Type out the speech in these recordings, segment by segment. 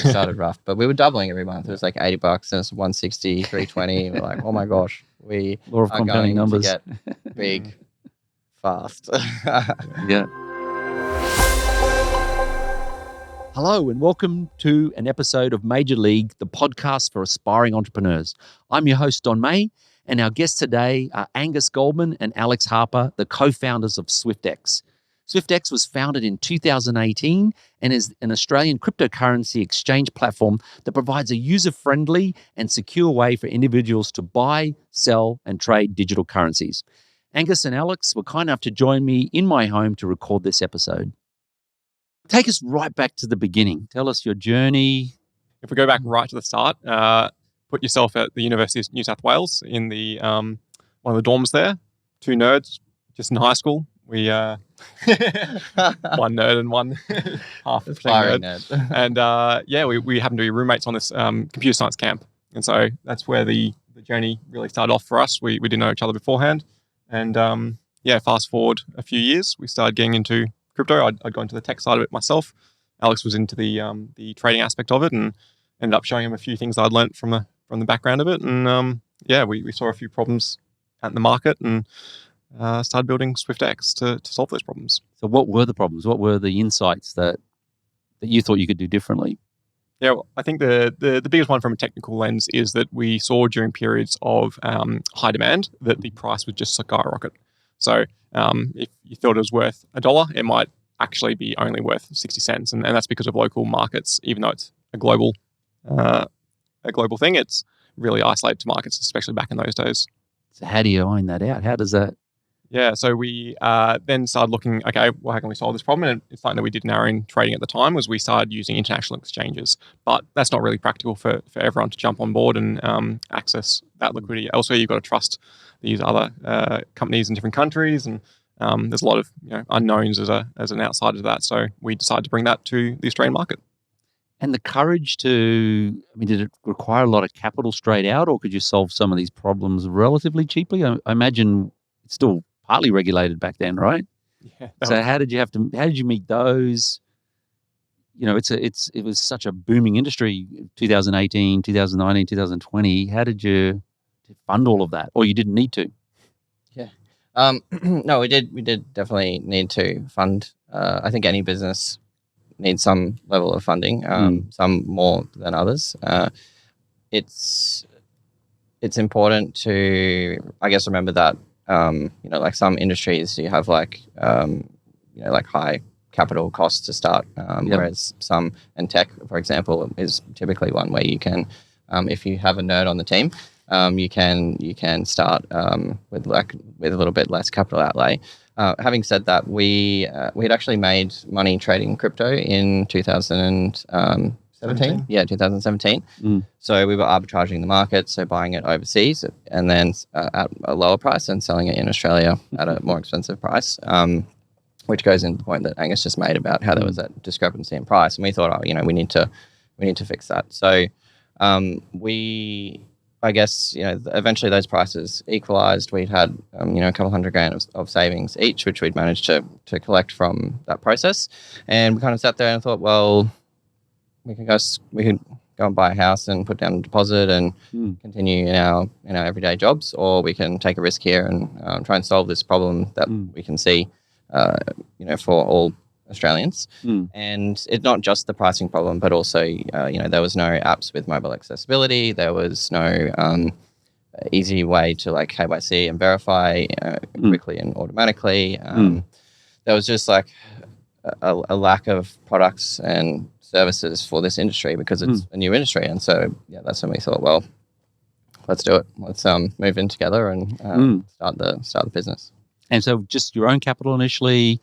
it started rough, but we were doubling every month. It was like $80 and it's 160, 320. We're like, oh my gosh, we Law of are compounding going numbers. to get big fast. Yeah. Hello and welcome to an episode of Major League, the podcast for aspiring entrepreneurs. I'm your host, Don May, and our guests today are Angus Goldman and Alex Harper, the co-founders of Swyftx. Swyftx was founded in 2018 and is an Australian cryptocurrency exchange platform that provides a user-friendly and secure way for individuals to buy, sell, and trade digital currencies. Angus and Alex were kind enough to join me in my home to record this episode. Take us right back to the beginning. Tell us your journey. If we go back right to the start, put yourself at the University of New South Wales in the one of the dorms there. Two nerds, just in high school. We one nerd and one half nerd. And we happened to be roommates on this computer science camp. And so that's where the journey really started off for us. We didn't know each other beforehand. And fast forward a few years, we started getting into crypto. I'd gone into the tech side of it myself. Alex was into the trading aspect of it, and ended up showing him a few things I'd learned from the background of it. And we saw a few problems out in the market and started building Swyftx to solve those problems. So what were the problems? What were the insights that you thought you could do differently? Yeah, well, I think the biggest one from a technical lens is that we saw during periods of high demand that the price would just skyrocket. So if you thought it was worth $1, it might actually be only worth 60 cents. And that's because of local markets. Even though it's a global thing, it's really isolated to markets, especially back in those days. So how do you iron that out? How does that? Yeah, so we then started looking, okay, well, how can we solve this problem? And it's something that we did in our own trading at the time was we started using international exchanges. But that's not really practical for everyone to jump on board and access that liquidity. Also, you've got to trust these other companies in different countries. And there's a lot of unknowns as an outsider to that. So we decided to bring that to the Australian market. And the courage did it require a lot of capital straight out, or could you solve some of these problems relatively cheaply? I imagine it's still partly regulated back then, right? Yeah. So how did you meet those? It was such a booming industry, 2018, 2019, 2020. How did you fund all of that? Or you didn't need to? Yeah. No, we did definitely need to fund. I think any business needs some level of funding, some more than others. It's important to, I guess, remember that like some industries you have like high capital costs to start, whereas some, and tech, for example, is typically one where you can, if you have a nerd on the team, you can start with a little bit less capital outlay. Having said that, we had actually made money trading crypto in 2017. Yeah, 2017. So we were arbitraging the market, so buying it overseas and then at a lower price and selling it in Australia at a more expensive price, which goes into the point that Angus just made about how there was that discrepancy in price. And we thought, we need to fix that. So I guess, eventually those prices equalized. We'd had, a couple $100,000 of savings each, which we'd managed to collect from that process. And we kind of sat there and thought, well, we could go and buy a house and put down a deposit and continue in our everyday jobs, or we can take a risk here and try and solve this problem that we can see, for all Australians. And it's not just the pricing problem, but also, there was no apps with mobile accessibility. There was no easy way to like KYC and verify quickly and automatically. There was just like a lack of products and services for this industry because it's a new industry. And so, that's when we thought, well, let's do it. Let's move in together and start the business. And so just your own capital initially,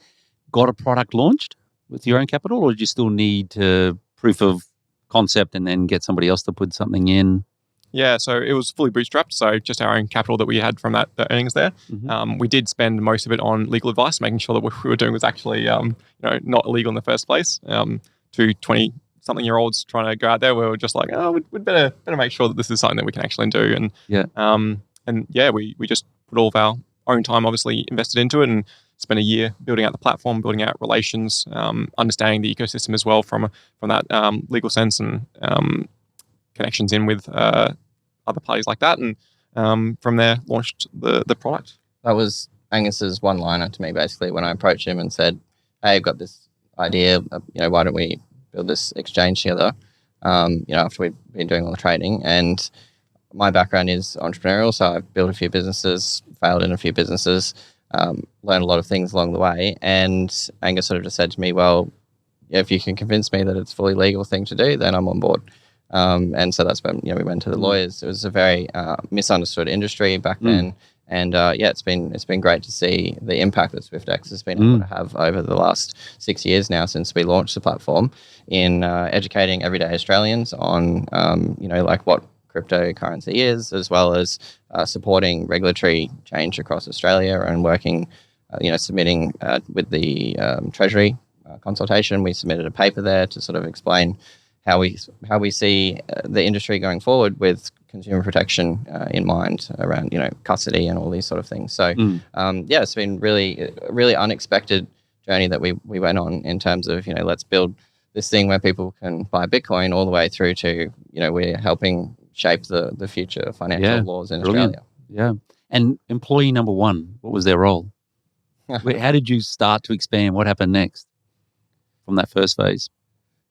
got a product launched with your own capital, or did you still need proof of concept and then get somebody else to put something in? Yeah, so it was fully bootstrapped, so just our own capital that we had from the earnings there. We did spend most of it on legal advice, making sure that what we were doing was actually not illegal in the first place. To 20-something-year-olds trying to go out there, we were just like, we'd better make sure that this is something that we can actually do. And we just put all of our own time, obviously, invested into it. And spent a year building out the platform, building out relations, understanding the ecosystem as well from that legal sense, and connections in with other parties like that, and from there launched the product. That was Angus's one-liner to me, basically, when I approached him and said, "Hey, I've got this idea. Why don't we build this exchange together?" After we'd been doing all the trading, and my background is entrepreneurial, so I've built a few businesses, failed in a few businesses, learned a lot of things along the way. And Angus sort of just said to me, "Well, if you can convince me that it's a fully legal thing to do, then I'm on board." And so that's when we went to the lawyers. It was a very misunderstood industry back then, and it's been great to see the impact that Swyftx has been able to have over the last 6 years now since we launched the platform in educating everyday Australians on like what cryptocurrency is, as well as supporting regulatory change across Australia and working, submitting with the Treasury consultation. We submitted a paper there to sort of explain how we see the industry going forward with consumer protection in mind around custody and all these sort of things. So it's been really unexpected journey that we went on in terms of let's build this thing where people can buy Bitcoin, all the way through to we're helping shape the future financial laws in Australia. Yeah. And employee number one, what was their role? How did you start to expand? What happened next from that first phase?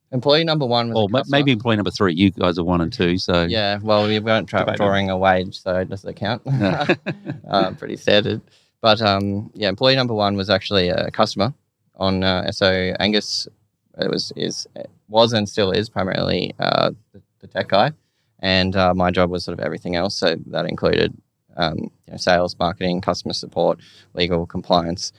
Employee number one was maybe employee number three. You guys are 1 and 2, so yeah. Well, we weren't drawing a wage, so does it count? No. Pretty standard. But employee number one was actually a customer on. So Angus was and still is primarily the tech guy, and my job was sort of everything else. So that included sales, marketing, customer support, legal, compliance.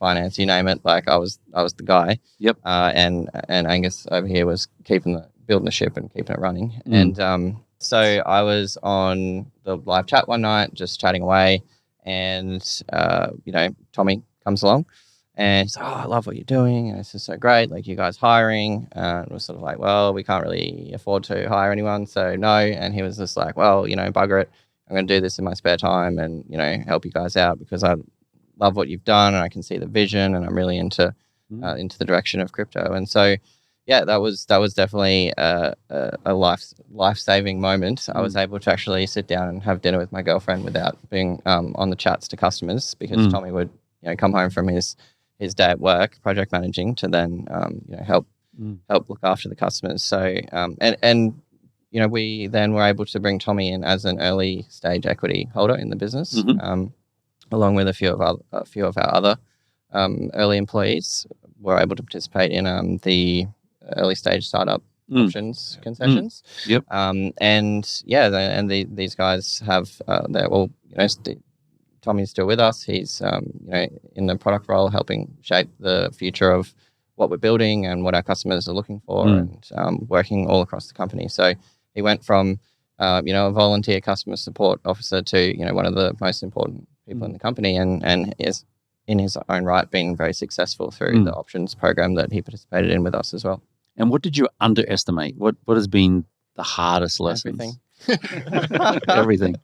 Finance, you name it. Like I was the guy. Yep. And Angus over here was building the ship and keeping it running. And so I was on the live chat one night, just chatting away, and Tommy comes along, and he's like, "Oh, I love what you're doing, and it's just so great. Like, you guys hiring?" And we're sort of like, "Well, we can't really afford to hire anyone, so no." And he was just like, "Well, bugger it. I'm going to do this in my spare time, and help you guys out because I love what you've done, and I can see the vision, and I'm really into the direction of crypto." And so, that was definitely a life-saving moment. I was able to actually sit down and have dinner with my girlfriend without being on the chats to customers, because Tommy would come home from his day at work, project managing, to then help look after the customers. So we then were able to bring Tommy in as an early stage equity holder in the business. Along with a few of our other early employees, were able to participate in the early stage startup options concessions. Yep. These guys have they're all Tommy's still with us. He's in the product role, helping shape the future of what we're building and what our customers are looking for, and working all across the company. So he went from a volunteer customer support officer to one of the most important people in the company, and is in his own right been very successful through the options program that he participated in with us as well. And what did you underestimate? What has been the hardest lessons? Everything.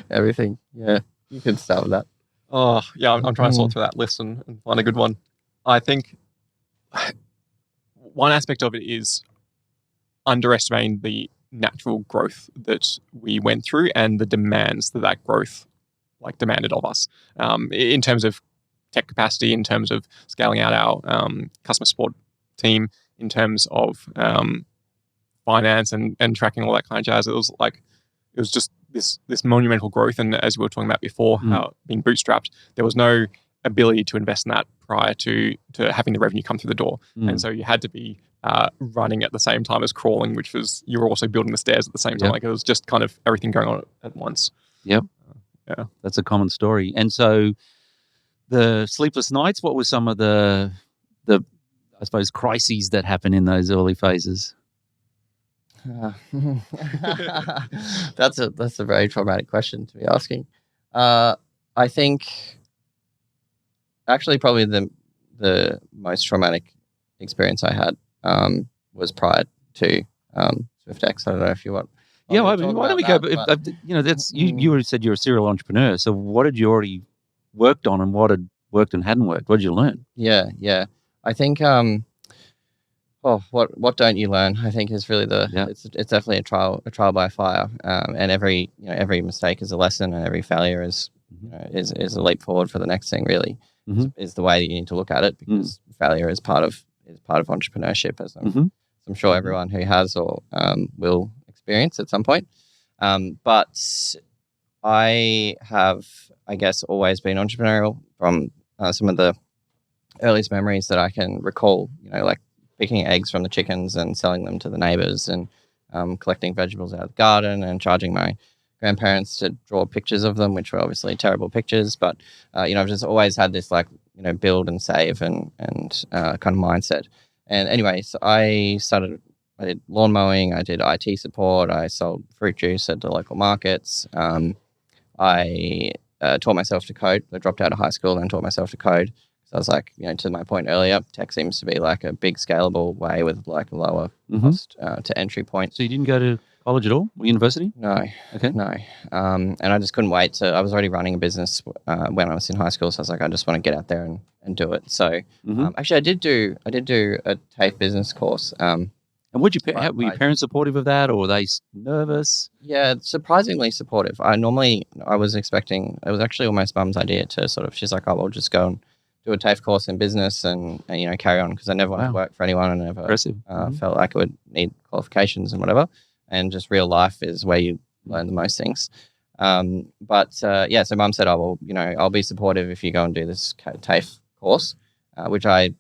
Everything. Yeah, you can start with that. Oh yeah, I'm trying to sort through that list and find a good one. I think one aspect of it is underestimating the natural growth that we went through and the demands that growth demanded of us, in terms of tech capacity, in terms of scaling out our customer support team, in terms of finance and tracking all that kind of jazz. It was just this monumental growth. And as we were talking about before, how being bootstrapped, there was no ability to invest in that prior to having the revenue come through the door. And so you had to be running at the same time as crawling, which was, you were also building the stairs at the same time. It was just kind of everything going on at once. Yep. Yeah. That's a common story. And so the sleepless nights, what were some of the I suppose, crises that happen in those early phases? That's a very traumatic question to be asking. I think actually probably the most traumatic experience I had was prior to Swyftx. I don't know if you want. Yeah, why don't we go? That's you already said you're a serial entrepreneur. So what had you already worked on, and what had worked and hadn't worked? What did you learn? Yeah. I think what don't you learn? I think is really it's definitely a trial by fire. And every mistake is a lesson, and every failure is a leap forward for the next thing. Really, is the way that you need to look at it, because failure is part of entrepreneurship, as I'm sure everyone who has or will experience at some point. But I have, I guess, always been entrepreneurial from some of the earliest memories that I can recall. Like picking eggs from the chickens and selling them to the neighbors, and collecting vegetables out of the garden and charging my grandparents to draw pictures of them, which were obviously terrible pictures. But, I've just always had this build and save and kind of mindset. And anyway, so I did lawn mowing, I did IT support, I sold fruit juice at the local markets. I taught myself to code. I dropped out of high school and taught myself to code. So I was like, to my point earlier, tech seems to be like a big scalable way with like a lower cost to entry point. So you didn't go to college at all, or university? No. Okay. No. And I just couldn't wait I was already running a business when I was in high school. So I was like, I just want to get out there and do it. So actually I did do a TAFE business course. And were your parents supportive of that, or were they nervous? Yeah, surprisingly supportive. I was expecting, it was actually almost Mum's idea to she's like, oh, we'll just go and do a TAFE course in business and carry on, because I never wanted to work for anyone, and never felt like I would need qualifications and whatever. And just real life is where you learn the most things. So Mum said, oh, well, I'll be supportive if you go and do this TAFE course, which I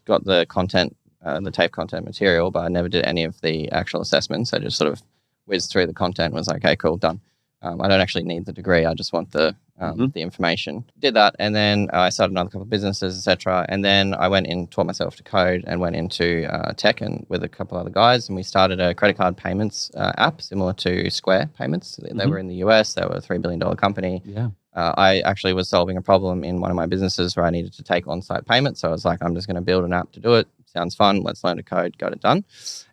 got the content, the TAFE content material, but I never did any of the actual assessments. I just sort of whizzed through the content and was like, okay, cool, done. I don't actually need the degree. I just want the information. Did that, and then I started another couple of businesses, etc. And then I went in, taught myself to code, and went into tech and with a couple other guys, and we started a credit card payments app similar to Square Payments. They were in the US. They were a $3 billion company. Yeah. I actually was solving a problem in one of my businesses where I needed to take on-site payments. So I was like, I'm just going to build an app to do it. Sounds fun. Let's learn to code, got it done.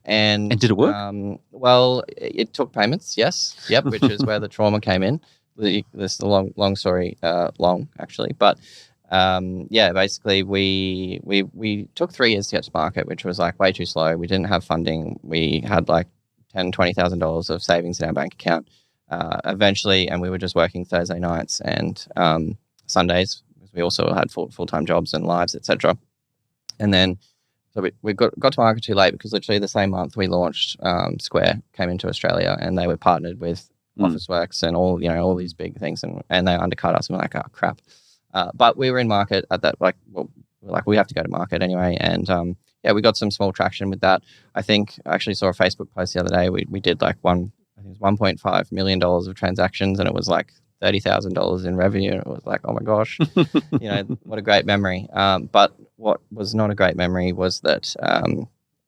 And did it work? Well, it took payments, yes. Yep, which is where the trauma came in. This is a long story, long actually. But basically we took 3 years to get to market, which was like way too slow. We didn't have funding. We had like $10,000-$20,000 of savings in our bank account. Eventually, and we were just working Thursday nights and Sundays, because we also had full-time jobs and lives, etc. And then so we got to market too late, because literally the same month we launched, Square came into Australia, and they were partnered with Officeworks and all these big things, and they undercut us, and we're like, oh crap. But we were in market at that, we have to go to market anyway, and we got some small traction with that. I think I actually saw a Facebook post the other day. We did like $1.5 million of transactions, and it was like $30,000 in revenue. And it was like, oh my gosh, what a great memory. But what was not a great memory was that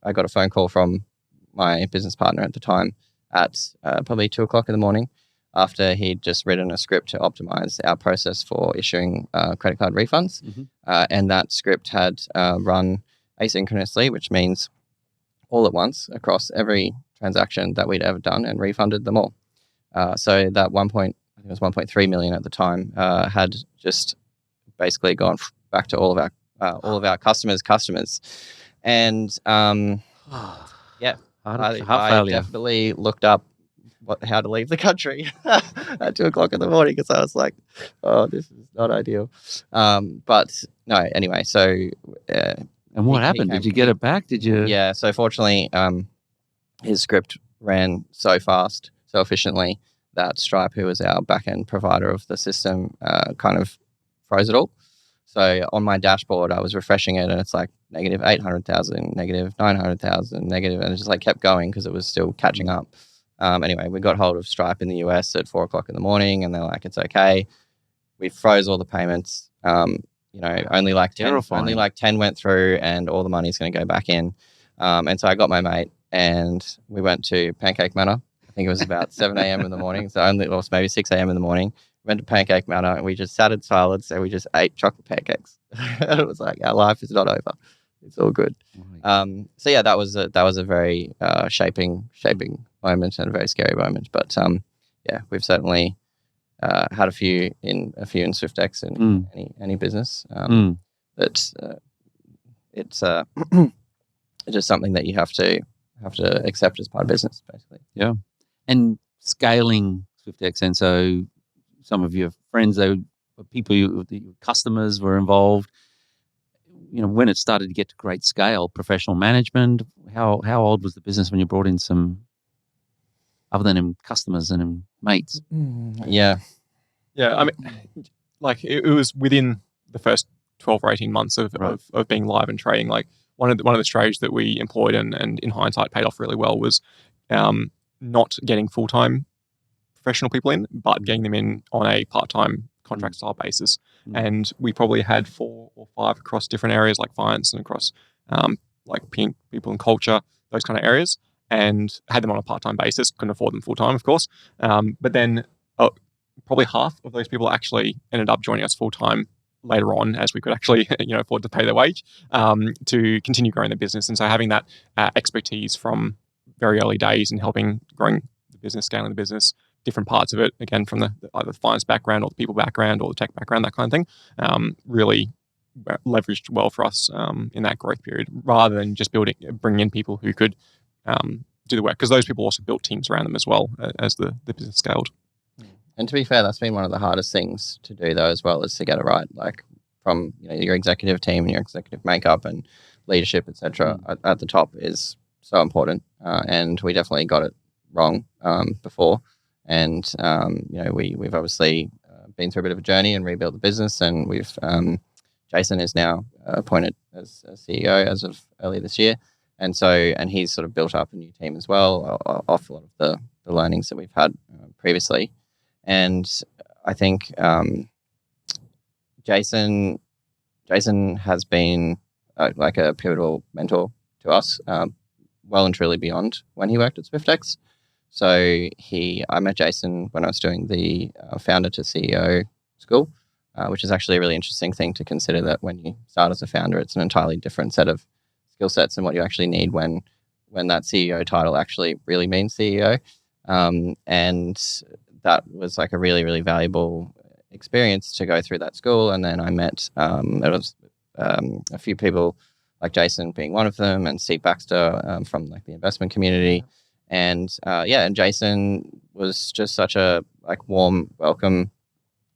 I got a phone call from my business partner at the time at probably 2:00 in the morning, after he'd just written a script to optimize our process for issuing credit card refunds. And that script had run asynchronously, which means all at once across every transaction that we'd ever done, and refunded them all. So that I think it was 1.3 million at the time, had just basically gone back to all of our customers. And I definitely looked up how to leave the country at 2:00 in the morning, because I was like, oh, this is not ideal. But no, anyway, so and what happened? Did you get it back? Did you? Yeah. So fortunately, his script ran so fast, so efficiently, that Stripe, who was our back-end provider of the system, kind of froze it all. So on my dashboard, I was refreshing it, and it's like negative 800,000, negative 900,000, negative, and it just like kept going because it was still catching up. Anyway, we got hold of Stripe in the US at 4:00 in the morning, and they're like, it's okay. We froze all the payments. Only like 10 went through, and all the money's going to go back in. And so I got my mate, and we went to Pancake Manor. I think it was about 7 a.m. in the morning. So it was maybe 6 a.m. in the morning. We went to Pancake Manor, and we just sat in silence, and we just ate chocolate pancakes. And it was like, our life is not over. It's all good. So yeah, that was a very shaping moment, and a very scary moment. But we've certainly had a few in Swyftx in any business. That it's it's just something that you have to accept as part of business, basically. Yeah, and scaling Swyftx, and so some of your friends, the customers were involved. When it started to get to great scale, professional management. How old was the business when you brought in some, other than in customers and in mates? Yeah. I mean, like it was within the first 12 or 18 months of being live and trading. Like one of the strategies that we employed and in hindsight paid off really well was not getting full-time professional people in, but getting them in on a part-time contract style basis. And we probably had 4 or 5 across different areas like finance and across like people and culture, those kind of areas, and had them on a part-time basis. Couldn't afford them full-time, of course. But then probably half of those people actually ended up joining us full-time later on, as we could actually afford to pay their wage to continue growing the business. And so having that expertise from very early days and helping growing the business, scaling the business, different parts of it, again, from either the finance background or the people background or the tech background, that kind of thing, really leveraged well for us in that growth period, rather than just bringing in people who could do the work, because those people also built teams around them as well as the business scaled. And to be fair, that's been one of the hardest things to do, though, as well, is to get it right. Like from your executive team and your executive makeup and leadership, etc. At the top is so important, and we definitely got it wrong before. And we've obviously been through a bit of a journey and rebuilt the business, and we've Jason is now appointed as CEO as of earlier this year, and he's sort of built up a new team as well off a lot of the learnings that we've had previously. And I think Jason has been like a pivotal mentor to us, well and truly beyond when he worked at Swyftx. So I met Jason when I was doing the founder to CEO school, which is actually a really interesting thing to consider, that when you start as a founder, it's an entirely different set of skill sets and what you actually need when that CEO title actually really means CEO. And that was like a really, really valuable experience to go through that school. And then I met a few people, like Jason being one of them, and Steve Baxter from like the investment community. And and Jason was just such a like warm, welcome,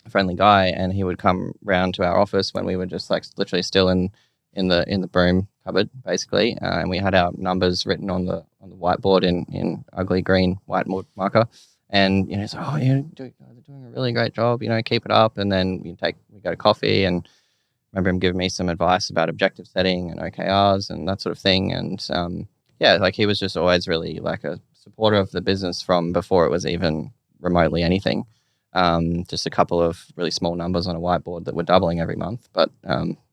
friendly guy, and he would come round to our office when we were just like literally still in the broom cupboard, basically, and we had our numbers written on the whiteboard in ugly green whiteboard marker. And he's like, "Oh, you guys are doing a really great job. Keep it up." And then we go to coffee, and I remember him giving me some advice about objective setting and OKRs and that sort of thing. And like he was just always really like a supporter of the business from before it was even remotely anything. Just a couple of really small numbers on a whiteboard that were doubling every month, but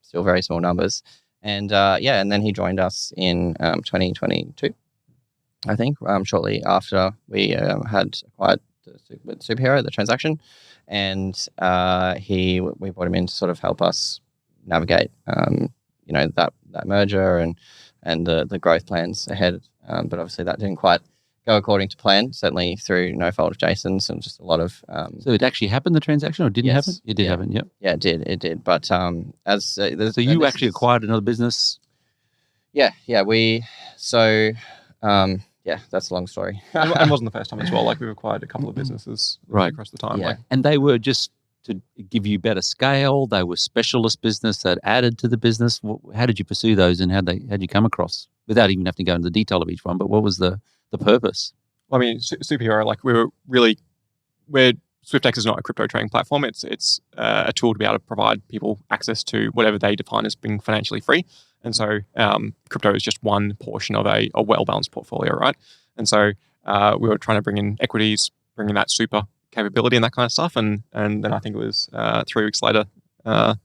still very small numbers. And and then he joined us in 2022. I think, shortly after we had acquired with Superhero, the transaction, and we brought him in to sort of help us navigate, that merger and the growth plans ahead. But obviously that didn't quite go according to plan, certainly through no fault of Jason's, and just a lot of... So it actually happened, the transaction, or didn't happen? It did happen, yep. Yeah, it did. But so you actually acquired another business? Yeah, that's a long story. And wasn't the first time as well. Like we've acquired a couple of businesses across the time. Yeah. And they were just to give you better scale. They were specialist business that added to the business. How did you pursue those, and how'd you come across, without even having to go into the detail of each one, but what was the purpose? Well, I mean, Superhero, like Swyftx is not a crypto trading platform. It's a tool to be able to provide people access to whatever they define as being financially free. And so crypto is just one portion of a well-balanced portfolio, right? And so we were trying to bring in equities, bring in that super capability and that kind of stuff. And then I think it was 3 weeks later, I've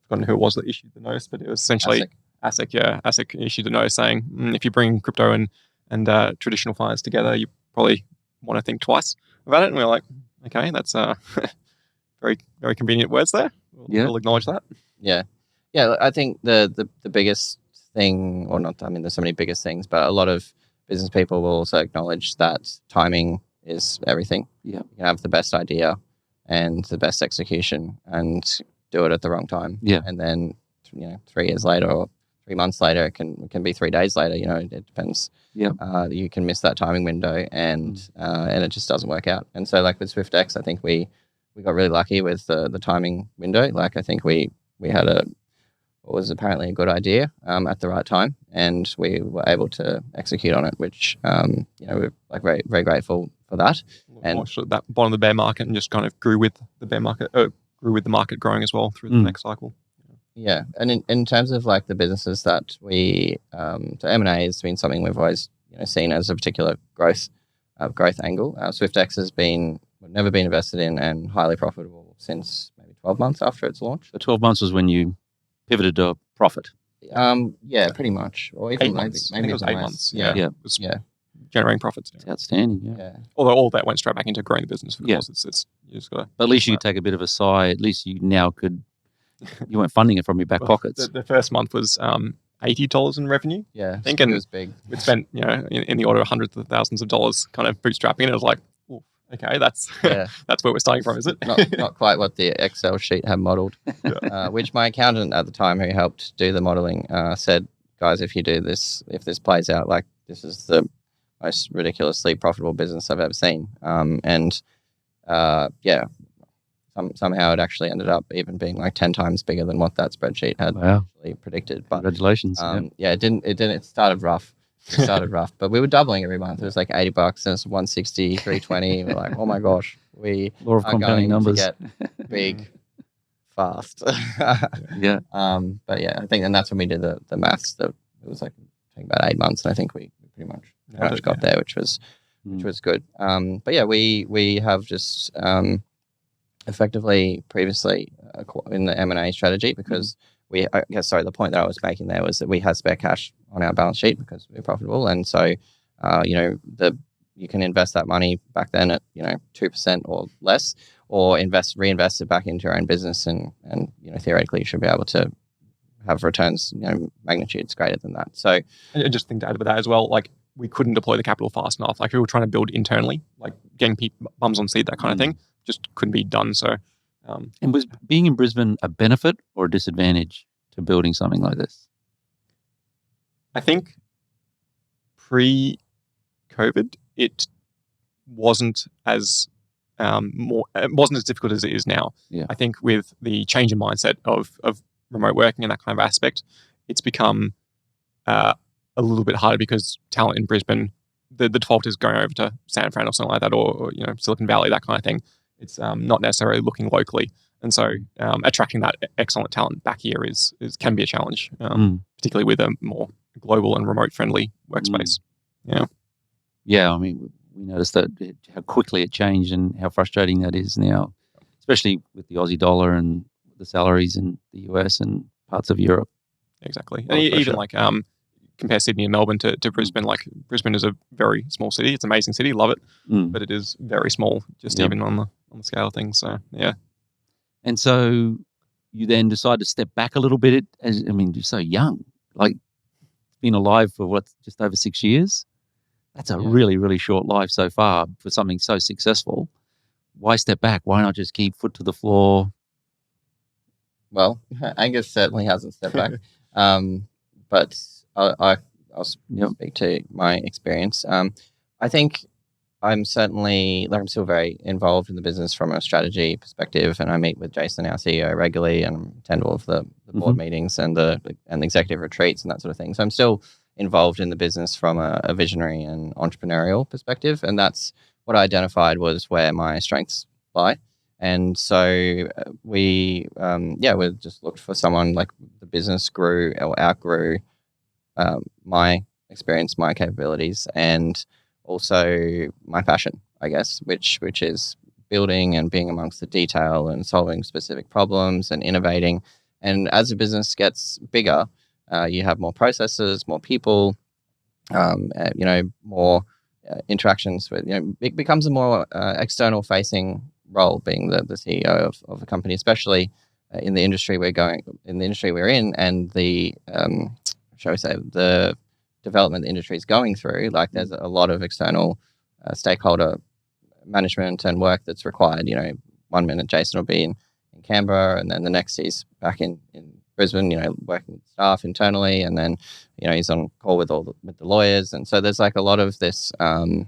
forgotten who it was that issued the notice, but it was essentially ASIC. ASIC issued a notice saying, if you bring crypto and traditional finance together, you probably want to think twice about it. And we were like, okay, that's very, very convenient words there. We'll acknowledge that. Yeah. Yeah, I think the biggest thing, or not, I mean, there's so many biggest things, but a lot of business people will also acknowledge that timing is everything. Yeah. You can have the best idea and the best execution and do it at the wrong time. Yeah. And then 3 years later or 3 months later, it can be 3 days later. It depends. Yeah. You can miss that timing window, and it just doesn't work out. And so, like with Swyftx, I think we got really lucky with the timing window. Like I think we had what was apparently a good idea at the right time, and we were able to execute on it, which we're like very, very grateful for that. And that bottom of the bear market, and just kind of grew with the bear market, grew with the market growing as well through the next cycle. Yeah, and in terms of like the businesses that we, so M&A has been something we've always seen as a particular growth angle. Swyftx has never been invested in and highly profitable since maybe 12 months after its launch. So 12 months was when you pivoted to profit. Yeah, pretty much, or even 8 months. maybe I think it was even 8 less. months. Yeah. It was generating profits. It's outstanding. Yeah. Although all that went straight back into growing the business. Of course, it's you just got to. But at least you could take a bit of a sigh. At least you now could. You weren't funding it from your back pockets. The first month was $80 in revenue. Yeah, I think, it and was big. we spent in the order of hundreds of thousands of dollars, kind of bootstrapping. And it was like, ooh, okay, that's that's where we're starting from, is it? Not quite what the Excel sheet had modeled. Which my accountant at the time, who helped do the modeling, said, guys, if this plays out, like this is the most ridiculously profitable business I've ever seen. Somehow it actually ended up even being like 10 times bigger than what that spreadsheet had actually predicted. But congratulations. It started rough. But we were doubling every month. It was like $80, and it's 160, 320. We're like, oh my gosh, we law of compounding numbers. To get big fast. Yeah. But yeah, I think, and that's when we did the maths. That it was like about 8 months, and I think we pretty much got there, which was good. But yeah, we have just effectively previously in the M&A strategy, because the point that I was making there was that we had spare cash on our balance sheet because we're profitable, and so you can invest that money back then at 2% or less, or reinvest it back into your own business, and theoretically you should be able to have returns magnitudes greater than that. So I just think to add with that as well, like we couldn't deploy the capital fast enough. Like we were trying to build internally, like getting bums on seat, that kind of thing, just couldn't be done. So and was being in Brisbane a benefit or a disadvantage to building something like this? I think pre-COVID, it wasn't as difficult as it is now. Yeah. I think with the change in mindset of remote working and that kind of aspect, it's become a little bit harder, because talent in Brisbane, the default is going over to San Fran or something like that, or Silicon Valley, that kind of thing. It's not necessarily looking locally, and so attracting that excellent talent back here can be a challenge, particularly with a more global and remote friendly workspace. Yeah. I mean, we noticed that how quickly it changed and how frustrating that is now, especially with the Aussie dollar and the salaries in the US and parts of Europe. Exactly, and even like compare Sydney and Melbourne to Brisbane. Like Brisbane is a very small city. It's an amazing city, love it, but it is very small, just even on the scale of things. So yeah. And so you then decide to step back a little bit. You're so young, like been alive for just over 6 years. That's a really, really short life so far for something so successful. Why step back? Why not just keep foot to the floor? Well, Angus certainly hasn't stepped back, but I'll speak to my experience. I think I'm certainly, I'm still very involved in the business from a strategy perspective, and I meet with Jason, our CEO, regularly, and attend all of the board meetings and the executive retreats and that sort of thing. So I'm still involved in the business from a visionary and entrepreneurial perspective, and that's what I identified was where my strengths lie. And so we just looked for someone, like the business grew or outgrew my experience, my capabilities, and also my passion, I guess, which is building and being amongst the detail and solving specific problems and innovating. And as a business gets bigger, you have more processes, more people, more interactions with, it becomes a more external facing role, being the CEO of a company, especially in the industry we're in, and the shall we say the development the industry is going through. Like there's a lot of external stakeholder management and work that's required. one minute Jason will be in Canberra, and then the next he's back in Brisbane, working with staff internally, and then he's on call with with the lawyers, and so there's like a lot of this, a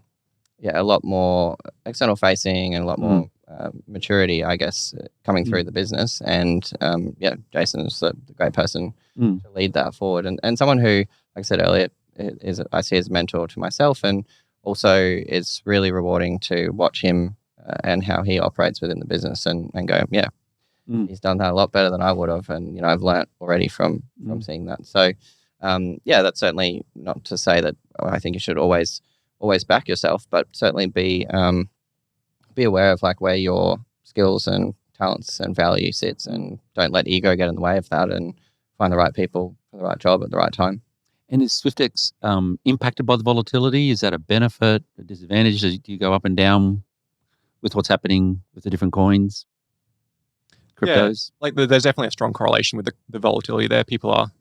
lot more external facing and a lot more maturity, I guess, coming through the business, and Jason is the great person to lead that forward, and someone who, like I said earlier, I see as a mentor to myself, and also it's really rewarding to watch him and how he operates within the business, and go, he's done that a lot better than I would have, and I've learnt already from seeing that. So that's certainly not to say that I think you should always back yourself, but certainly be aware of like where your skills and talents and value sits, and don't let ego get in the way of that, and find the right people for the right job at the right time. And is Swyftx impacted by the volatility? Is that a benefit, a disadvantage? Do you go up and down with what's happening with the different coins, cryptos? Yeah, like there's definitely a strong correlation with the volatility there. People are,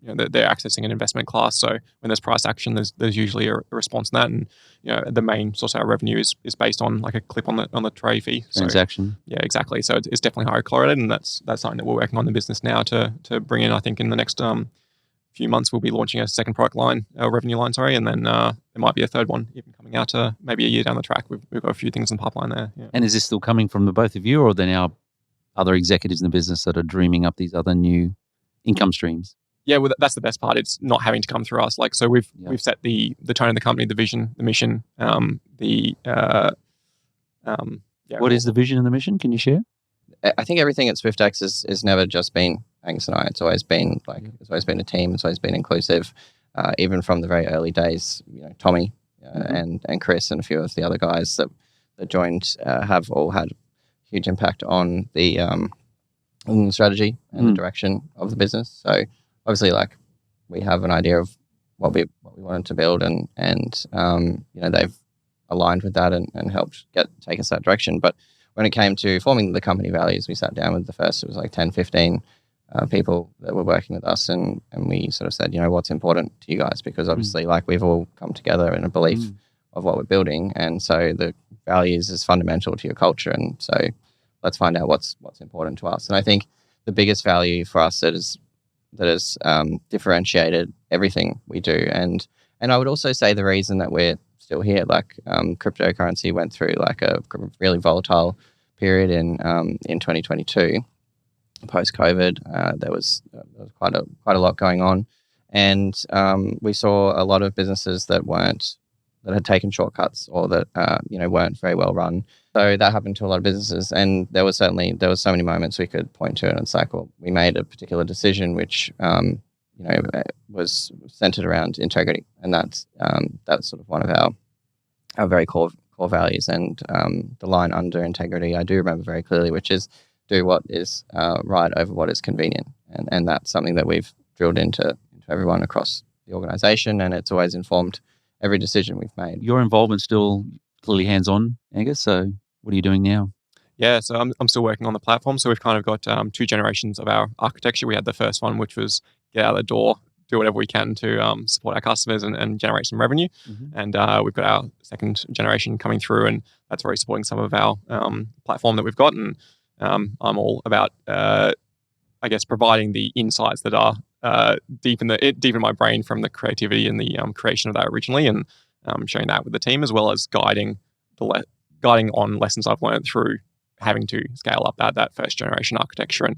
they're accessing an investment class. So when there's price action, there's usually a response to that. And, the main source of our revenue is based on like a clip on the tray fee. Transaction. So, yeah, exactly. So it's definitely highly correlated. And that's something that we're working on in the business now to bring in. I think in the next few months, we'll be launching a second product line, revenue line, and then there might be a third one even coming out maybe a year down the track. We've got a few things in the pipeline there. Yeah. And is this still coming from the both of you, or are there now other executives in the business that are dreaming up these other new income streams? Yeah, well, that's the best part. It's not having to come through us. Like, so we've set the tone of the company, the vision, the mission, What is the vision and the mission? Can you share? I think everything at Swyftx is never just been Angus and I. It's always been it's always been a team. It's always been inclusive, even from the very early days. Tommy and Chris and a few of the other guys that joined have all had huge impact on the strategy and the direction of the business. So obviously, like, we have an idea of what we wanted to build, and they've aligned with that and helped take us that direction. But when it came to forming the company values, we sat down with it was like 10, 15 people that were working with us, and we sort of said, what's important to you guys? Because obviously, like, we've all come together in a belief of what we're building, and so the values is fundamental to your culture, and so let's find out what's important to us. And I think the biggest value for us that has differentiated everything we do, and I would also say the reason that we're still here, like, cryptocurrency went through like a really volatile period in 2022 post COVID. There was quite a lot going on, and we saw a lot of businesses that had taken shortcuts, or that weren't very well run. So that happened to a lot of businesses, and there was so many moments we could point to, and it's like, well, we made a particular decision which was centered around integrity, and that's sort of one of our very core values. And the line under integrity, I do remember very clearly, which is do what is right over what is convenient, and that's something that we've drilled into everyone across the organization, and it's always informed every decision we've made. Your involvement still clearly hands-on, Angus. So what are you doing now? Yeah, so I'm still working on the platform. So we've kind of got two generations of our architecture. We had the first one, which was get out the door, do whatever we can to support our customers and generate some revenue. And we've got our second generation coming through, and that's already supporting some of our platform that we've got. And I'm all about, providing the insights that are deep in my brain from the creativity and the creation of that originally, and sharing that with the team, as well as guiding on lessons I've learned through having to scale up that first generation architecture, and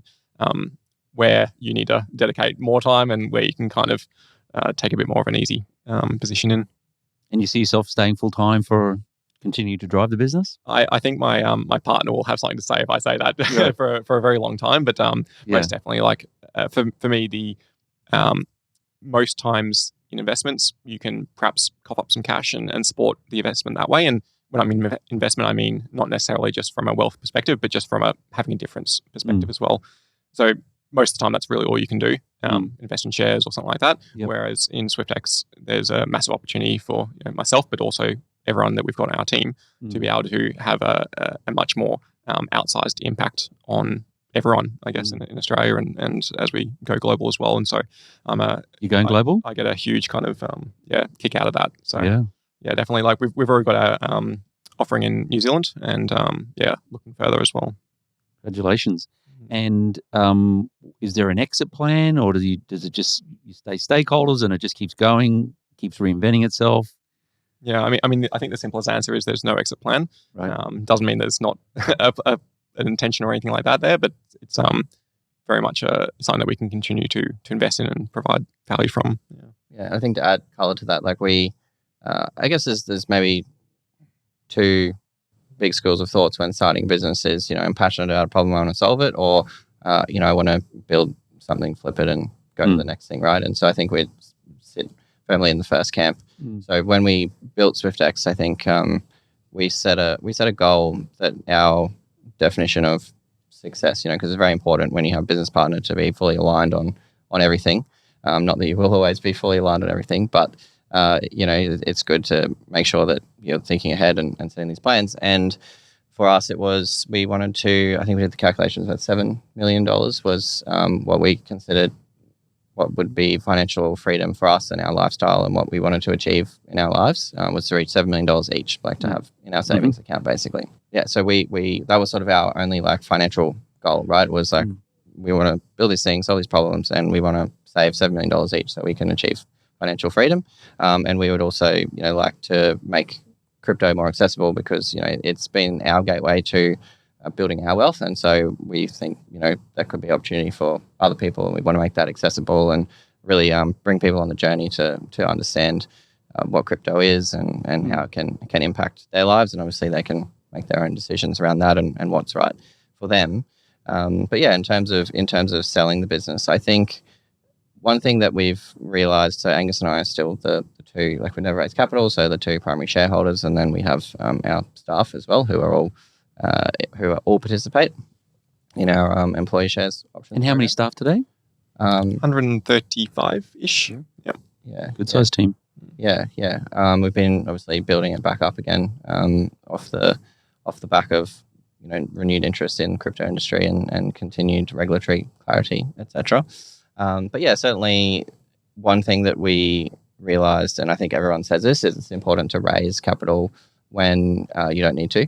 where you need to dedicate more time, and where you can kind of take a bit more of an easy position in. And you see yourself staying full time for continue to drive the business? I think my partner will have something to say if I say that for a very long time. But most definitely, like for me, the most times in investments, you can perhaps cough up some cash and support the investment that way. And when I mean investment, I mean not necessarily just from a wealth perspective, but just from having a difference perspective as well. So most of the time, that's really all you can do, invest in shares or something like that. Yep. Whereas in Swyftx, there's a massive opportunity for myself, but also everyone that we've got on our team to be able to have a much more outsized impact on everyone, I guess, in Australia and as we go global as well. And so you going global? I get a huge kind of kick out of that. So yeah, definitely. Like we've already got our offering in New Zealand, and looking further as well. Congratulations. And is there an exit plan, or does it just you stay stakeholders and it just keeps going, keeps reinventing itself? Yeah, I mean, I think the simplest answer is there's no exit plan. Right. Doesn't mean there's not an intention or anything like that there, but it's very much something that we can continue to invest in and provide value from. Yeah, I think to add color to that, like we, I guess there's maybe two big schools of thoughts when starting businesses. I'm passionate about a problem, I want to solve it, or I want to build something, flip it, and go to the next thing, right? And so I think we sit firmly in the first camp. So when we built Swyftx, I think we set a goal that our definition of success, because it's very important when you have a business partner to be fully aligned on everything. Not that you will always be fully aligned on everything, but it's good to make sure that you're thinking ahead and setting these plans. And for us, we wanted to, I think we did the calculations that $7 million was what we considered what would be financial freedom for us and our lifestyle, and what we wanted to achieve in our lives was to reach $7 million each, like to have in our savings account, basically. Yeah. So we that was sort of our only like financial goal, right? It was like, we want to build these things, solve these problems, and we want to save $7 million each so we can achieve financial freedom. And we would also, like to make crypto more accessible because, it's been our gateway to building our wealth. And so we think, that could be opportunity for other people, and we want to make that accessible and really bring people on the journey to understand what crypto is and how it can impact their lives. And obviously they can make their own decisions around that and what's right for them. But yeah, in terms of selling the business, I think one thing that we've realized, so Angus and I are still the two, like we never raised capital, so the two primary shareholders, and then we have our staff as well who all participate in our employee shares options. And how many staff today? 135-ish. Yep. Yeah. Good sized team. Yeah. We've been obviously building it back up again off the back of renewed interest in crypto industry and continued regulatory clarity, etc. But yeah, certainly one thing that we realized, and I think everyone says this, is it's important to raise capital when you don't need to.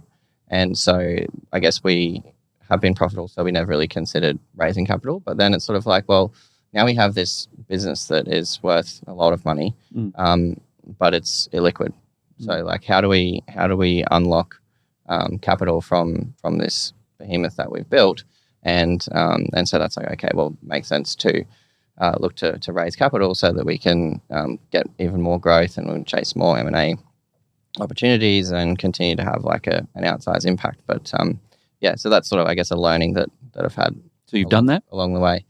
And so I guess we have been profitable, so we never really considered raising capital. But then it's sort of like, well, now we have this business that is worth a lot of money, but it's illiquid. So like, how do we unlock capital from this behemoth that we've built? And so that's like, okay, well, it makes sense to look to raise capital so that we can get even more growth and we'll chase more M&A opportunities and continue to have like an outsized impact. But yeah, so that's sort of, I guess, a learning that I've had. So you've done that? Along the way.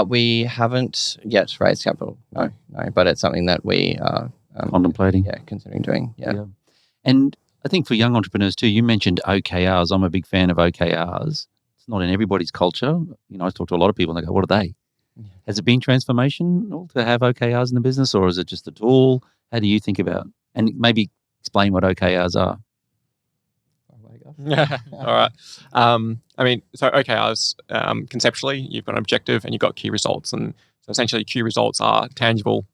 We haven't yet raised capital, no, but it's something that we are contemplating. Yeah, considering doing, yeah. And I think for young entrepreneurs too, you mentioned OKRs. I'm a big fan of OKRs. It's not in everybody's culture. I talk to a lot of people and they go, what are they? Yeah. Has it been transformational to have OKRs in the business, or is it just a tool? How do you think about it? And maybe explain what OKRs are. Yeah. All right. I mean, so OKRs, conceptually, you've got an objective and you've got key results. And so essentially key results are tangible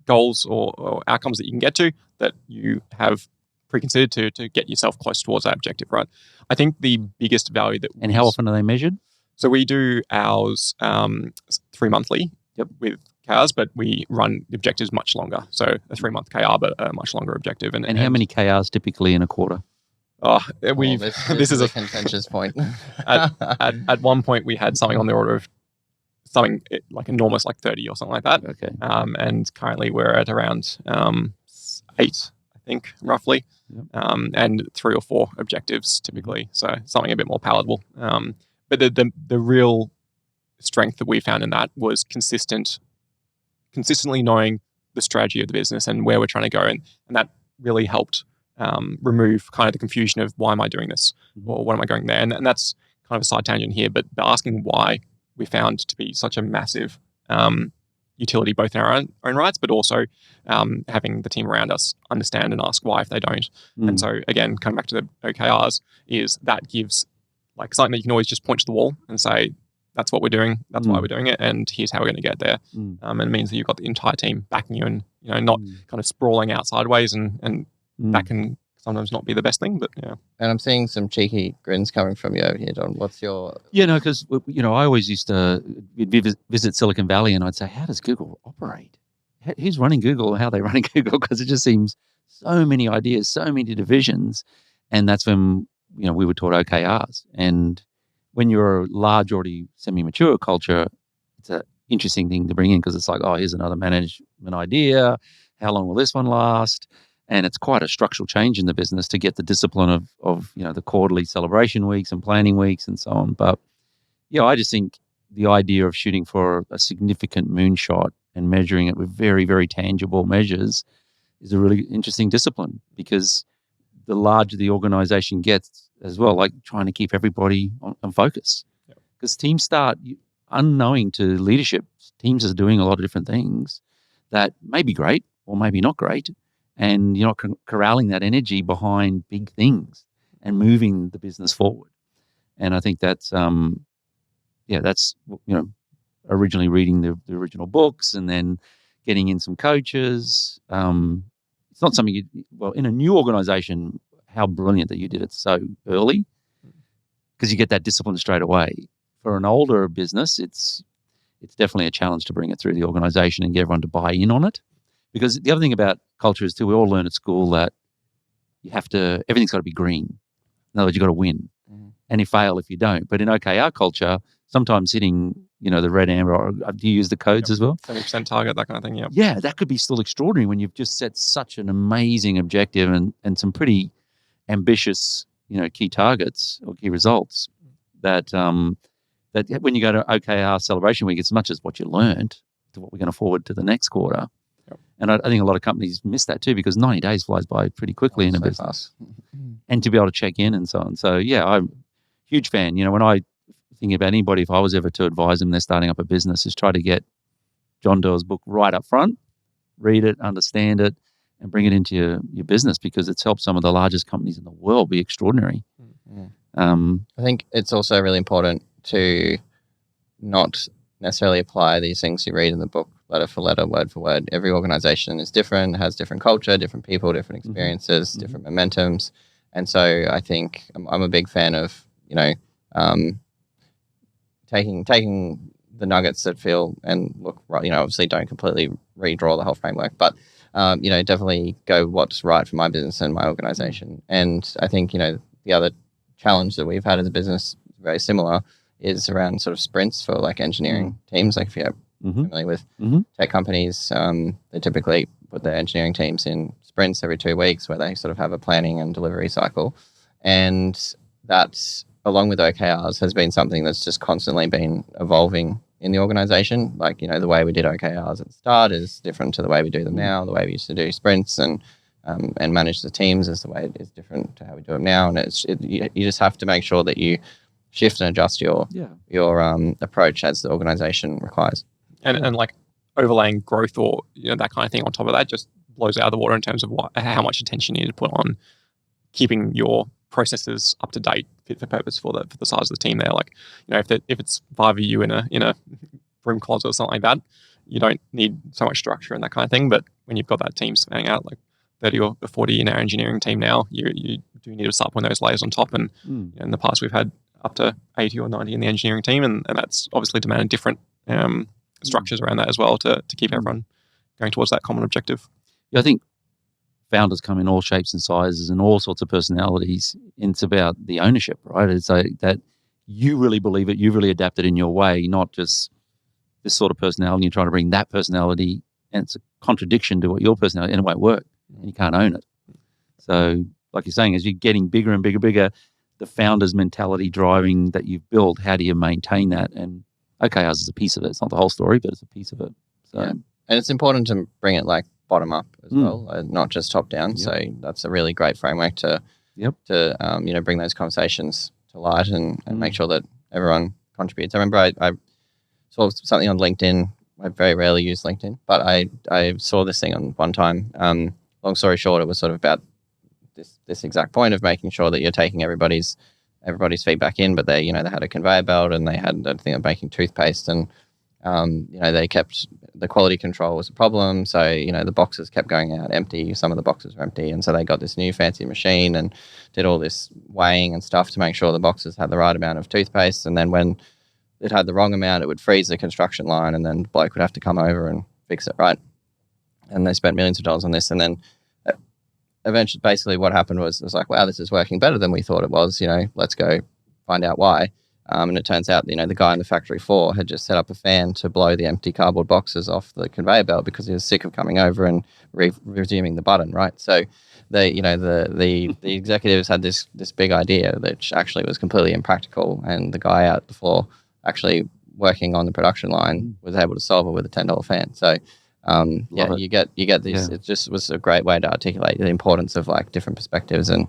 goals or outcomes that you can get to that you have preconsidered to get yourself close towards that objective, right? I think the biggest value that... And how often are they measured? So we do ours 3 monthly with KRs, but we run the objectives much longer. So a 3-month KR, but a much longer objective. And how many KRs typically in a quarter? This is a contentious point. At one point, we had something on the order of something like enormous, like 30 or something like that. Okay. And currently we're at around 8, I think, roughly. Yep. And 3 or 4 objectives typically. So something a bit more palatable. But the real strength that we found in that was consistently knowing the strategy of the business and where we're trying to go. And that really helped remove kind of the confusion of why am I doing this or what am I going there? And that's kind of a side tangent here, but asking why we found to be such a massive utility, both in our own rights, but also having the team around us understand and ask why if they don't. And so again, coming back to the OKRs, is that gives like something that you can always just point to the wall and say, that's what we're doing, that's why we're doing it, and here's how we're going to get there. And it means that you've got the entire team backing you and not kind of sprawling out sideways, and that can sometimes not be the best thing. But yeah. And I'm seeing some cheeky grins coming from you over here, Don. What's your... Yeah, no, because, I always used to visit Silicon Valley and I'd say, how does Google operate? Who's running Google? How are they running Google? Because it just seems so many ideas, so many divisions. And that's when, we were taught OKRs. And when you're a large, already semi-mature culture, it's an interesting thing to bring in because it's like, oh, here's another management idea. How long will this one last? And it's quite a structural change in the business to get the discipline of the quarterly celebration weeks and planning weeks and so on. But I just think the idea of shooting for a significant moonshot and measuring it with very, very tangible measures is a really interesting discipline, because the larger the organization gets as well, like trying to keep everybody on focus. Because teams start, unknowing to leadership, teams are doing a lot of different things that may be great or maybe not great. And you're not corralling that energy behind big things and moving the business forward. And I think that's, originally reading the original books and then getting in some coaches. It's not something in a new organization, how brilliant that you did it so early, because you get that discipline straight away. For an older business, it's definitely a challenge to bring it through the organization and get everyone to buy in on it. Because the other thing about culture is too, we all learn at school that everything's got to be green. In other words, you've got to win. Mm-hmm. And you fail if you don't. But in OKR culture, sometimes hitting, the red, amber, or do you use the codes as well? 70% target, that kind of thing, yeah. Yeah, that could be still extraordinary when you've just set such an amazing objective and some pretty ambitious, key targets or key results that when you go to OKR celebration week, it's as much as what you learned to what we're going to forward to the next quarter. And I think a lot of companies miss that too, because 90 days flies by pretty quickly in a business. And to be able to check in and so on. So, yeah, I'm a huge fan. When I think about anybody, if I was ever to advise them they're starting up a business, is try to get John Doerr's book right up front, read it, understand it, and bring it into your business, because it's helped some of the largest companies in the world be extraordinary. I think it's also really important to not necessarily apply these things you read in the book letter for letter, word for word. Every organization is different, has different culture, different people, different experiences, mm-hmm. different momentums. And so I think I'm a big fan of, taking the nuggets that feel and look right, obviously don't completely redraw the whole framework, but, definitely go what's right for my business and my organization. And I think, the other challenge that we've had as a business, very similar, is around sort of sprints for like engineering teams. Like if you're familiar with tech companies, they typically put their engineering teams in sprints every 2 weeks where they sort of have a planning and delivery cycle. And that, along with OKRs, has been something that's just constantly been evolving in the organization. Like, the way we did OKRs at the start is different to the way we do them now. The way we used to do sprints and manage the teams is the way it is different to how we do them now. And you just have to make sure that you shift and adjust your approach as the organization requires. And like overlaying growth or that kind of thing on top of that just blows out of the water in terms of how much attention you need to put on keeping your processes up to date, fit for purpose for the size of the team there. Like, if it's 5 of you in a room closet or something like that, you don't need so much structure and that kind of thing. But when you've got that team spanning out like 30 or 40 in our engineering team now, you do need to start putting those layers on top. And in the past, we've had up to 80 or 90 in the engineering team, and that's obviously demanded different structures around that as well to keep everyone going towards that common objective. Yeah, I think founders come in all shapes and sizes and all sorts of personalities. And it's about the ownership, right? It's like that you really believe it, you really adapt it in your way, not just this sort of personality. You're trying to bring that personality, and it's a contradiction to what your personality, and it won't work, and you can't own it. So, like you're saying, as you're getting bigger and bigger, the founder's mentality driving that you've built, how do you maintain that? And OKRs is a piece of it. It's not the whole story, but it's a piece of it. So, yeah. And it's important to bring it like bottom up as well, not just top down. Yep. So that's a really great framework to bring those conversations to light and make sure that everyone contributes. I remember I saw something on LinkedIn. I very rarely use LinkedIn, but I saw this thing on one time. Long story short, it was sort of about this exact point of making sure that you're taking everybody's feedback in, but they had a conveyor belt and they had a thing of making toothpaste, and They kept the quality control was a problem. So, the boxes kept going out empty. Some of the boxes were empty. And so they got this new fancy machine and did all this weighing and stuff to make sure the boxes had the right amount of toothpaste. And then when it had the wrong amount, it would freeze the construction line and then the bloke would have to come over and fix it, right? And they spent millions of dollars on this. And then eventually, basically what happened was it was like, wow, this is working better than we thought it was. Let's go find out why. And it turns out, the guy in the factory floor had just set up a fan to blow the empty cardboard boxes off the conveyor belt because he was sick of coming over and resuming the button, right? So the executives had this big idea that actually was completely impractical, and the guy out the floor actually working on the production line was able to solve it with a $10 fan. So you get these. Yeah. It just was a great way to articulate the importance of like different perspectives and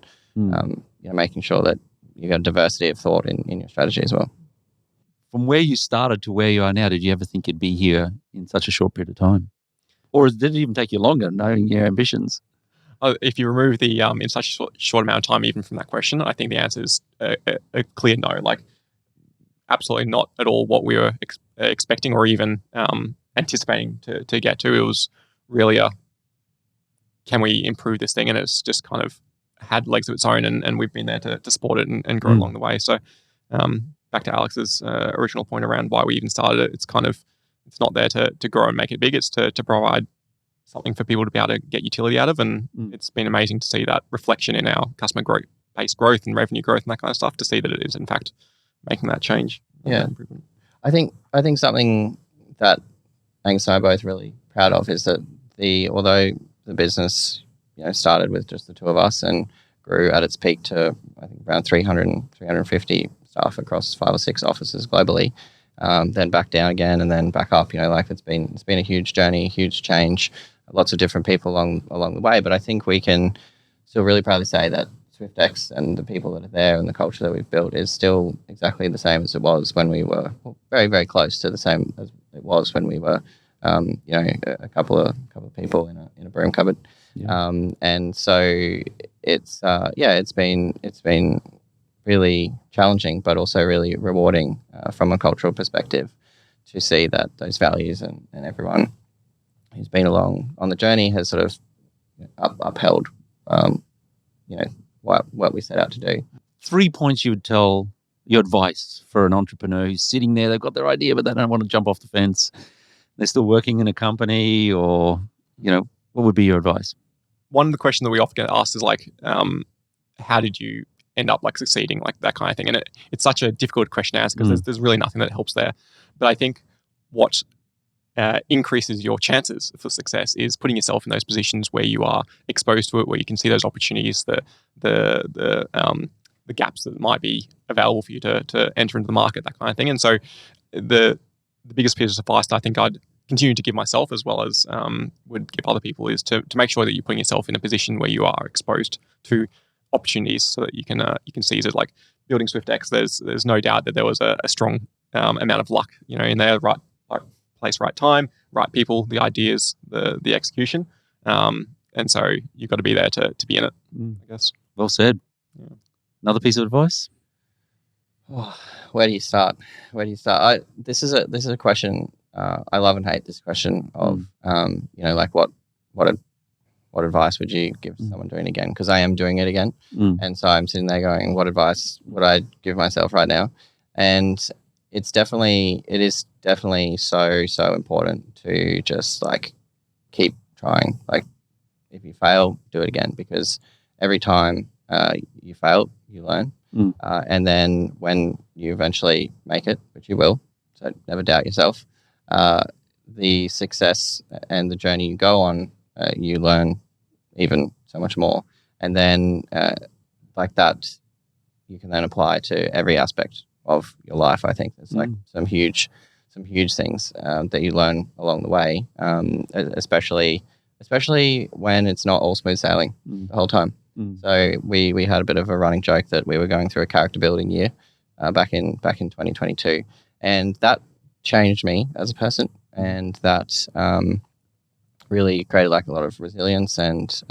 making sure that you got diversity of thought in your strategy as well. From where you started to where you are now, did you ever think you'd be here in such a short period of time? Or did it even take you longer knowing your ambitions? If you remove the in such a short amount of time, even from that question, I think the answer is a clear no. Like, absolutely not at all what we were expecting or even anticipating to get to. It was really can we improve this thing? And it's just kind of had legs of its own, and we've been there to support it and grow along the way. So back to Alex's original point around why we even started it, it's not there to grow and make it big. It's to provide something for people to be able to get utility out of. And it's been amazing to see that reflection in our customer base growth and revenue growth and that kind of stuff, to see that it is in fact making that change. Yeah. I think something that Angus and I are both really proud of is that although the business started with just the two of us and grew at its peak to, I think, around 350 staff across 5 or 6 offices globally, then back down again and then back up. It's been a huge journey, huge change, lots of different people along the way. But I think we can still really proudly say that Swyftx and the people that are there and the culture that we've built is still exactly the same as it was when we were very, very close to the same as it was when we were, a couple of people in a broom cupboard. Yeah. And so it's been really challenging, but also really rewarding from a cultural perspective to see that those values and everyone who's been along on the journey has sort of upheld, what we set out to do. 3 points you would tell your advice for an entrepreneur who's sitting there, they've got their idea, but they don't want to jump off the fence. They're still working in a company, or, what would be your advice? One of the questions that we often get asked is like, how did you end up like succeeding, like that kind of thing? And it's such a difficult question to answer because there's really nothing that helps there. But I think what increases your chances for success is putting yourself in those positions where you are exposed to it, where you can see those opportunities, the gaps that might be available for you to enter into the market, that kind of thing. And so the biggest piece of advice that I think I'd continue to give myself, as well as would give other people, is to make sure that you're putting yourself in a position where you are exposed to opportunities so that you can seize it. Like building Swyftx, there's no doubt that there was a strong amount of luck, in there, right place, right time, right people, the ideas, the execution. And so you've got to be there to be in it, I guess. Well said. Yeah. Another piece of advice? Oh, where do you start? This is a question. I love and hate this question of, like what advice would you give someone doing it again? Because I am doing it again. And so I'm sitting there going, what advice would I give myself right now? And it is definitely so important to just like keep trying. Like if you fail, do it again, because every time you fail, you learn. And then when you eventually make it, which you will, so never doubt yourself, the success and the journey you go on, you learn even so much more. And then like that, you can then apply to every aspect of your life. I think there's like some huge things that you learn along the way, especially when it's not all smooth sailing the whole time. So we had a bit of a running joke that we were going through a character building year back in 2022, and that changed me as a person, and that really created like a lot of resilience. And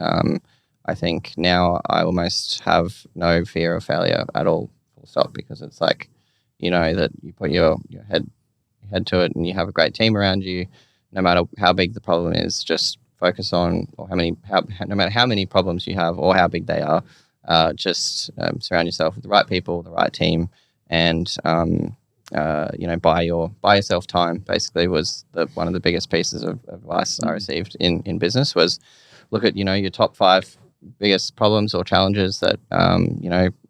I think now I almost have no fear of failure at all, full stop, because it's like, that you put your head head to it and you have a great team around you, no matter how big the problem is, just focus on, or no matter how many problems you have or how big they are, just surround yourself with the right people, the right team, and buy yourself time. Basically, was one of the biggest pieces of advice I received in business. Was look at your top 5 biggest problems or challenges that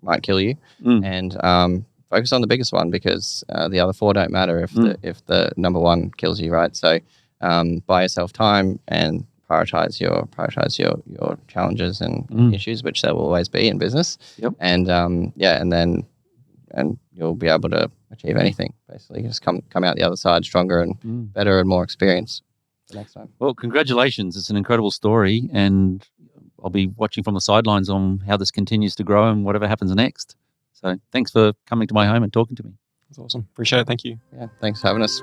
might kill you, and focus on the biggest one, because the other 4 don't matter if the number 1 kills you, right? So buy yourself time and prioritize your challenges and issues, which there will always be in business. Yep. And and you'll be able to achieve anything. Basically, just come out the other side stronger and better and more experienced the next time. Well, congratulations! It's an incredible story, and I'll be watching from the sidelines on how this continues to grow and whatever happens next. So, thanks for coming to my home and talking to me. That's awesome. Appreciate it. Thank you. Yeah, thanks for having us.